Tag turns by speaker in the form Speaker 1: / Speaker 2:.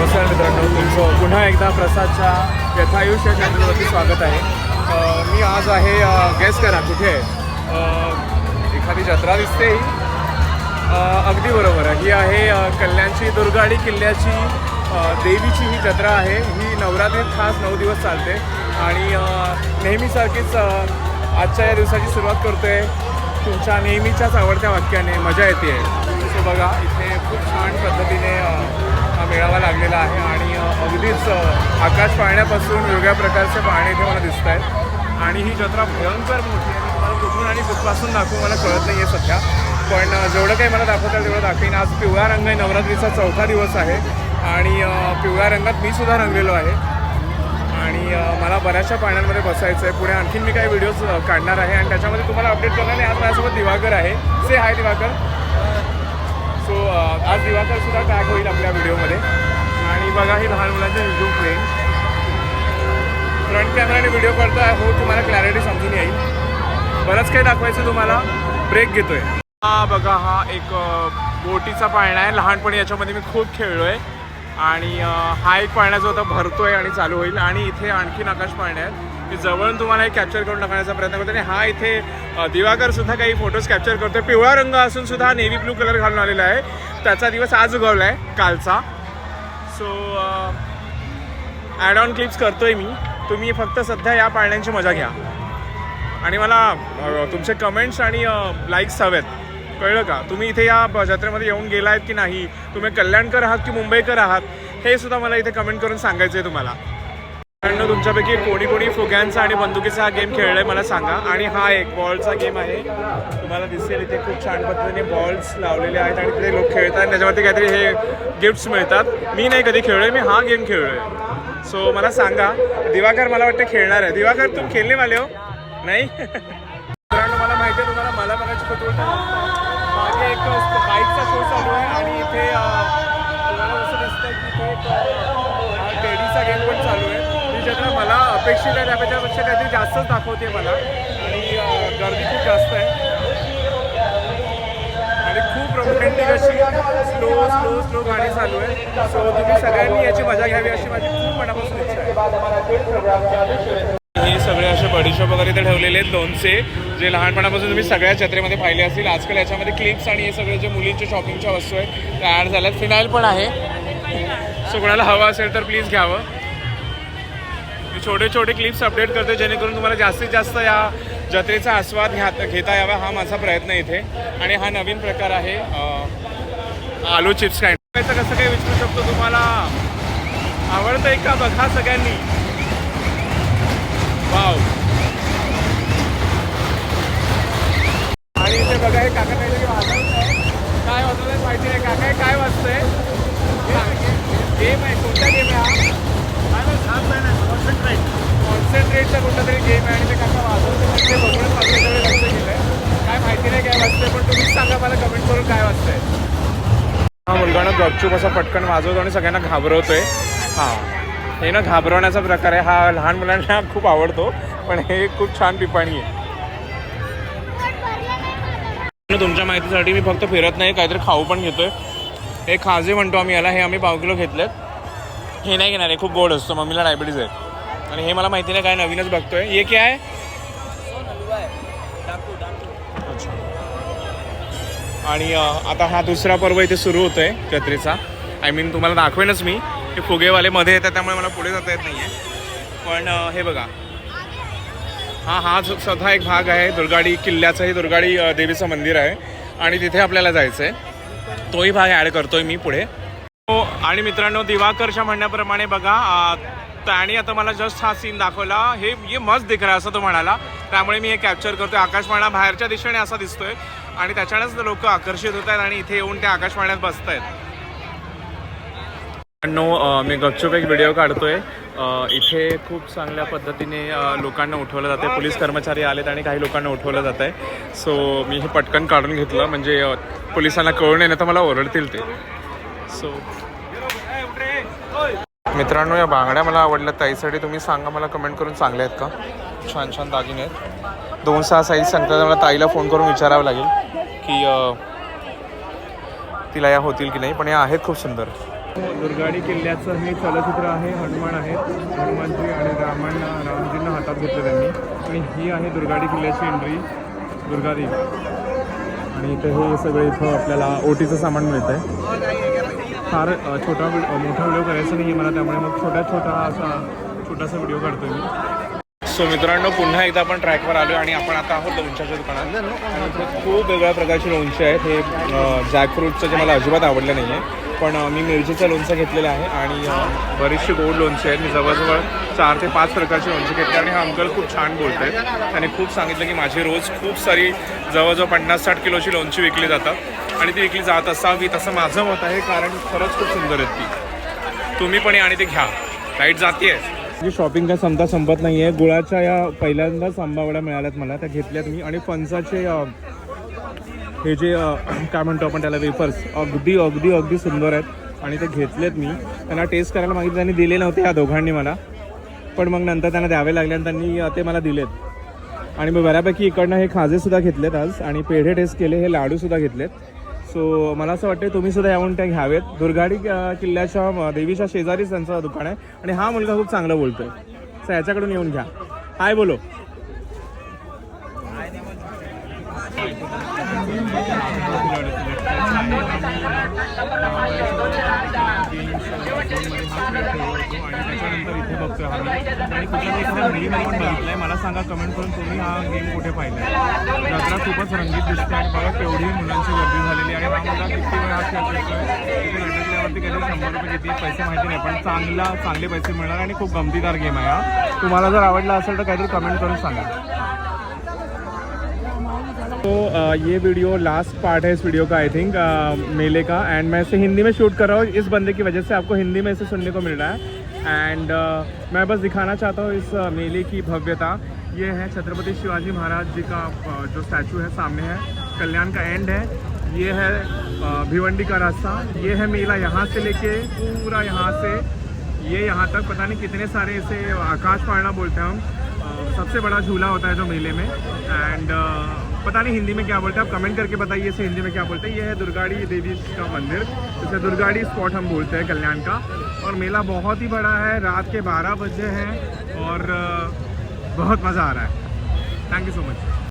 Speaker 1: नमस्कार मित्रांनो, तुमचं पुन्हा एकदा प्रसादच्या यथायुष या चॅनलवरती स्वागत आहे. मी आज आहे, गेस करा कुठे आहे. एखादी जत्रा दिसते ही. अगदी बरोबर आहे, ही आहे कल्याणची दुर्गाडी किल्ल्याची देवीची ही जत्रा आहे. ही नवरात्रीत खास 9 दिवस चालते आणि नेहमीसारखीच आजच्या या दिवसाची सुरुवात करतो आहे तुमच्या नेहमीच्याच आवडत्या वाक्याने, मजा येते. सो बघा, इथे खूप छान पद्धतीने हा मेळावा लागलेला आहे आणि अगदीच आकाश पाळण्यापासून वेगळ्या प्रकारचे पाळणे इथे मला दिसत आहेत. आणि ही जत्रा भयंकर मोठी आहे. तुम्हाला कुठून आणि कुठपासून दाखवू मला कळत नाही आहे सध्या, पण जेवढं काही मला दाखवता येईल तेवढं दाखवेन. आज पिवळा रंग आहे, नवरात्रीचा 4था दिवस आहे आणि पिवळ्या रंगात मी सुद्धा रंगलेलो आहे आणि मला बऱ्याचशा पाळण्यांमध्ये बसायचं आहे. पुढे आणखीन मी काही व्हिडिओज काढणार आहे आणि त्याच्यामध्ये तुम्हाला अपडेट करणार आहे. आज माझ्यासोबत दिवाकर आहे. से हाय दिवाकर. सो आज दिवाकरसुद्धा टॅग होईल आपल्या व्हिडिओमध्ये. आणि बघा, ही लहान मुलांचे रिव्ह्यू ट्रेन फ्रंट कॅमेराने व्हिडिओ करतो आहे. हो, तुम्हाला क्लॅरिटी समजून येईल. बरंच काही दाखवायचं तुम्हाला. ब्रेक घेतो आहे. हा बघा, हा एक बोटीचा पाळणा आहे. लहानपणी याच्यामध्ये मी खूप खेळलो आहे आणि हा एक पाळणा जो आता भरतो आहे आणि चालू होईल. आणि इथे आणखीन आकाश पाळणे आहेत. मी जवळून तुम्हाला हे कॅप्चर करून टाकण्याचा प्रयत्न करतो. आणि हा इथे दिवाकरसुद्धा काही फोटोज कॅप्चर करतो आहे. पिवळा रंग असून सुद्धा नेव्ही ब्लू कलर घालून आलेला आहे. त्याचा दिवस आज उगवला आहे, कालचा. सो ॲड ऑन क्लिप्स करतो आहे मी. तुम्ही फक्त सध्या या पाळण्यांची मजा घ्या आणि मला तुमचे कमेंट्स आणि लाईक्स हवेत. कळलं का? तुम्ही इथे या जत्रेमध्ये येऊन गेला आहेत की नाही, तुम्ही कल्याणकर आहात की मुंबईकर आहात, हे सुद्धा मला इथे कमेंट करून सांगायचं आहे तुम्हाला. कारण तुमच्यापैकी कोणी कोणी फुग्यांचा आणि बंदुकीचा हा गेम खेळला आहे मला सांगा. आणि हा एक बॉलचा गेम आहे. तुम्हाला दिसेल इथे खूप छान पद्धतीने बॉल्स लावलेले आहेत आणि तिथे लोक खेळतात आणि त्याच्यावरती काहीतरी हे गिफ्ट्स मिळतात. मी नाही कधी खेळलो आहे, मी हा गेम खेळलो आहे. सो मला सांगा. दिवाकर मला वाटतं खेळणार आहे. दिवाकर, तुम्ही खेळले वाले हो नाही? मित्रांनो, मला माहिती आहे मला बघायची कुतूहल. मागे एक बाईकचा शो चालू आहे आणि इथे तुम्हाला असं दिसतं की इथे टेडीचा गेम पण चालू आहे. ही जत्रा मला अपेक्षित आहे त्यापेक्षा काहीतरी जास्तच दाखवते मला. आणि गर्दी खूप जास्त आहे आणि खूप रोमॅन्टिक अशी स्लो गाणी चालू आहे. सो तुम्ही सगळ्यांनी याची मजा घ्यावी अशी माझी खूप मनापासून इच्छा आहे. हे सगळे असे बडीशॉप वगैरे इथे ठेवलेले आहेत, लोणचे, जे लहानपणापासून तुम्ही सगळ्या जत्रेमध्ये पाहिले असतील. आजकाल याच्यामध्ये क्लिप्स आणि हे सगळे जे मुलींच्या शॉपिंगच्या वस्तू आहेत त्या ॲड झाल्यात. फिनाईल पण आहे. सो कोणाला हवं असेल तर प्लीज घ्यावं. मी छोटे छोटे क्लिप्स अपडेट करते जेणेकरून तुम्हाला जास्तीत जास्त या जत्रेचा आस्वाद घेता यावा, हा माझा प्रयत्न इथे. आणि हा नवीन प्रकार आहे आलू चिप्स. काय कसं काही विचारू शकतो, तुम्हाला आवडतं आहे का बघा सगळ्यांनी. वाव. आणि इथे बघा, हे काका काहीतरी वाजवत आहे. काय वाजवत आहे माहिती आहे काका? हे काय वाजतंय? गेम आहे. कोणता गेम आहे हा? कॉन्सन्ट्रेटचा कुठला तरी गेम आहे आणि ते काका वाजवतं. ते बघूनच माझं सगळे लक्ष गेलं आहे. काय माहिती नाही काय वाजतंय, पण तुम्हीच सांगा मला कमेंट करून काय वाजतंय. हा मुलगानं गपचूप असा पटकन वाजवतो आणि सगळ्यांना घाबरवतोय. हां, हे ना घाबरवण्याचा प्रकार आहे. हा लहान मुलांना खूप आवडतो, पण हे खूप छान पिपाणी आहे. तुमच्या माहितीसाठी मी फक्त फिरत नाही, काहीतरी खाऊ पण घेतोय. हे खाजे म्हणतो आम्ही याला. हे आम्ही 5 किलो घेतलेत. हे नाही घेणार आहे, खूप गोड असतो. मम्मीला डायबिटीज आहे आणि हे मला माहिती नाही काय नवीनच बघतोय. हे काय आहे? अच्छा. आणि आता हा दुसरा पर्व इथे सुरू होतोय जत्रेचा. तुम्हाला दाखवेनच मी. हे फुगेवाले मध्ये येतात त्यामुळे मला पुढे जाता येत नाही आहे. पण हे बघा, हा स्वतः एक भाग आहे दुर्गाडी किल्ल्याचं. हे दुर्गाडी देवीचं मंदिर आहे आणि तिथे आपल्याला जायचं आहे. तोही भाग ॲड करतोय मी पुढे. आणि मित्रांनो, दिवाकरच्या म्हणण्याप्रमाणे बघा, त्याने आता मला जस्ट हा सीन दाखवला. हे मस्त दिख रहा असं तो म्हणाला, त्यामुळे मी हे कॅप्चर करतोय. आकाशपाळणा बाहेरच्या दिशेने असा दिसतोय आणि त्याच्यानेच लोक आकर्षित होत आहेत आणि इथे येऊन त्या आकाशपाळण्यात बसत आहेत. मी गपचूप एक व्हिडिओ काढतोय. इथे खूप चांगल्या पद्धतीने लोकांना उठवलं जाते. पोलीस कर्मचारी आलेत आणि काही लोकांना उठवलं जात आहे. सो मी हे पटकन काढून घेतलं म्हणजे पोलिसांना कळून नाही तर मला ओरडतील ते. सो मित्रांनो, या बांगड्या मला आवडल्या. ताईसाठी तुम्ही सांगा मला कमेंट करून, चांगल्या आहेत का? छान छान दागिने आहेत. 2-6 साईज सांगतात. मला ताईला फोन करून विचारावं लागेल की तिला या होतील की नाही, पण या आहेत खूप सुंदर. दुर्गाडी किल्ल्याचं हे चलचित्र आहे. हनुमान आहेत, हनुमानजी आणि रामजींना हातात घेतलं त्यांनी. आणि ही आहे दुर्गाडी किल्ल्याची एंट्री, दुर्गादेवी. आणि इथे हे सगळं इथं आपल्याला ओटीचं सामान मिळतं आहे. फार मोठा व्हिडिओ करायचा नाही आहे मला, त्यामुळे मग छोटासा व्हिडिओ काढतो मी. सो मित्रांनो, पुन्हा एकदा आपण ट्रॅकवर आलो आणि आपण आता आहोत लोणच्याच्या दुकानात. खूप वेगळ्या प्रकारची लोणची आहेत. हे जॅकफ्रूटचं जे मला अजिबात आवडलं नाही आहे, पण मी मिरचीचं लोणचं घेतलेलं आहे आणि बरीचशी गोड लोणची आहेत. मी जवळजवळ 4 ते 5 प्रकारची लोणची घेतली आणि हा अंकल खूप छान बोलत आहेत. त्याने खूप सांगितलं की माझी रोज खूप सारी जवळजवळ 50-60 किलोची लोणची विकली जातात आणि ती विकली जात असावी, तसं माझं मत आहे. कारण खरंच खूप सुंदर आहेत ती. तुम्ही पण आणि ते घ्या. लाईट जाते आहे. जी शॉपिंग काय संपत नाही आहे. गुळाच्या या पहिल्यांदाच आंबावड्या मिळाल्यात मला, त्या घेतल्यात मी. आणि फणसाचे हे जे काय म्हणतो आपण त्याला, वेफर्स, अगदी सुंदर आहेत आणि ते घेतलेत मी. त्यांना टेस्ट करायला मागितलं, त्यांनी दिले नव्हते ह्या दोघांनी मला, पण मग नंतर त्यांना द्यावे लागले आणि त्यांनी ते मला दिलेत. आणि मी बऱ्यापैकी इकडनं हे खाजेसुद्धा घेतलेत आज आणि पेढे टेस्ट केले, हे लाडूसुद्धा घेतलेत. सो मला असं वाटतं तुम्हीसुद्धा यावून त्या घ्यावेत. दुर्गाडी किल्ल्याच्या देवीच्या शेजारीच त्यांचं दुकान आहे आणि हा मुलगा खूप चांगलं बोलतोय, सो याच्याकडून येऊन घ्या. हाय बोलो. इथे बघतोय हा आणि कुठल्या एखाद्या व्हिडिओमध्ये पण बघितलाय. मला सांगा कमेंट करून तुम्ही हा गेम कुठे पाहिलाय. यात्रा खूपच रंगीत दिसते आणि बघा केवढी मुलांची गर्दी झालेली आणि हा मुलगा किती वेळ हा खेळ खेळतोय. तिथे नाटकल्यावरती काहीतरी 100 रुपये किती पैसे माहिती नाही, पण चांगले पैसे मिळणार आणि खूप गमतीदार गेम आहे हा. तुम्हाला जर आवडला असेल तर काहीतरी कमेंट करून सांगा. तो ये वीडियो लास्ट पार्ट है इस वीडियो का, आई थिंक मेले का. एंड मैं इसे हिंदी में शूट कर रहा हूँ इस बंदे की वजह से, आपको हिंदी में इसे सुनने को मिल रहा है. एंड मैं बस दिखाना चाहता हूँ इस मेले की भव्यता. ये है छत्रपति शिवाजी महाराज जी का जो स्टैचू है सामने है. कल्याण का एंड है. ये है भिवंडी का रास्ता. ये है मेला, यहाँ से लेके पूरा यहाँ से ये यहाँ तक पता नहीं कितने सारे इसे आकाश पाळणा बोलते हैं हम. सबसे बड़ा झूला होता है जो मेले में. एंड पता नहीं हिंदी में क्या बोलते हैं, आप कमेंट करके बताइए इसे हिंदी में क्या बोलते हैं. ये है दुर्गाड़ी देवी का मंदिर, इसे दुर्गाड़ी स्पॉट हम बोलते हैं कल्याण का. और मेला बहुत ही बड़ा है, रात के 12 बजे हैं और बहुत मज़ा आ रहा है. Thank you so much.